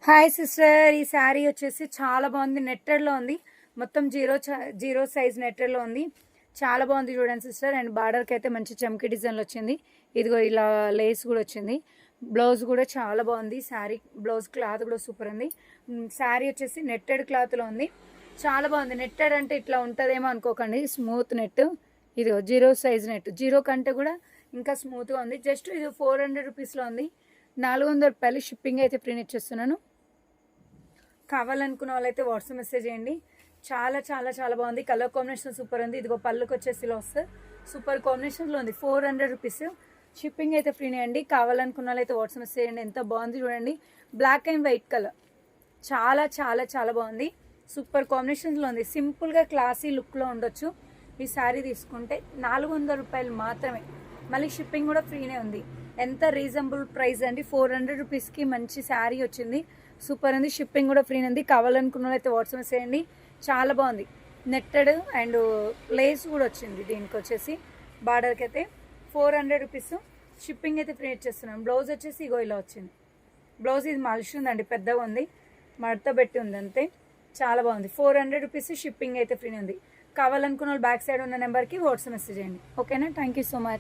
Hi sister, ఈ శారీ వచ్చేసి చాలా బాగుంది. నెట్టెడ్లో ఉంది, మొత్తం జీరో సైజ్ నెట్టెడ్లో ఉంది. చాలా బాగుంది చూడండి సిస్టర్. అండ్ బార్డర్కి అయితే మంచి చమ్కీ డిజైన్లు వచ్చింది. ఇదిగో ఇలా లేస్ కూడా వచ్చింది. బ్లౌజ్ కూడా చాలా బాగుంది. శారీ బ్లౌజ్ క్లాత్ కూడా సూపర్ ఉంది. శారీ వచ్చేసి నెట్టెడ్ క్లాత్లో ఉంది. చాలా బాగుంది. నెట్టెడ్ అంటే ఇట్లా ఉంటుందేమో అనుకోకండి, స్మూత్ నెట్. ఇదిగో జీరో సైజ్ నెట్, జీరో కంటే కూడా ఇంకా స్మూత్గా ఉంది. జస్ట్ ఇది 400 రూపీస్లో ఉంది. 400 రూపాయలు షిప్పింగ్ అయితే ఫ్రీ ఇచ్చేస్తున్నాను. కావాలనుకున్న వాళ్ళైతే వాట్సాప్ మెసేజ్ చేయండి. చాలా చాలా చాలా బాగుంది. కలర్ కాంబినేషన్ సూపర్ ఉంది. ఇదిగో పళ్ళుకి వచ్చేసి ఇలా వస్తుంది, సూపర్ కాంబినేషన్లో ఉంది. 400 రూపీస్ షిప్పింగ్ అయితే ఫ్రీనే అండి. కావాలనుకున్న వాళ్ళైతే వాట్సాప్ మెసేజ్ చేయండి. ఎంత బాగుంది చూడండి, బ్లాక్ అండ్ వైట్ కలర్. చాలా చాలా చాలా బాగుంది, సూపర్ కాంబినేషన్లో ఉంది. సింపుల్గా క్లాసీ లుక్లో ఉండొచ్చు. ఈ శారీ తీసుకుంటే 400 రూపాయలు మాత్రమే. మళ్ళీ షిప్పింగ్ కూడా ఫ్రీనే ఉంది. ఎంత రీజనబుల్ ప్రైస్ అండి. 400 రూపీస్కి మంచి శారీ వచ్చింది, సూపర్ ఉంది. షిప్పింగ్ కూడా ఫ్రీ ఉంది. కావాలనుకున్న వాళ్ళైతే వాట్సాప్ చేయండి. చాలా బాగుంది. నెట్టెడ్ అండ్ లేస్ కూడా వచ్చింది. దీనికి వచ్చేసి బార్డర్కి అయితే 400 రూపీస్ షిప్పింగ్ అయితే ఫ్రీ ఇచ్చేస్తున్నాను. బ్లౌజ్ వచ్చేసి ఇగో ఇలా వచ్చింది. బ్లౌజ్ ఇది మలిసి ఉందండి, పెద్దగా ఉంది, మడత పెట్టి ఉంది అంతే. చాలా బాగుంది. 400 రూపీస్ షిప్పింగ్ అయితే ఫ్రీ ఉంది. కావాలనుకున్న వాళ్ళు బ్యాక్ సైడ్ ఉన్న నెంబర్కి వాట్సాప్ మెసేజ్ చేయండి. ఓకేనా? Thank you so much.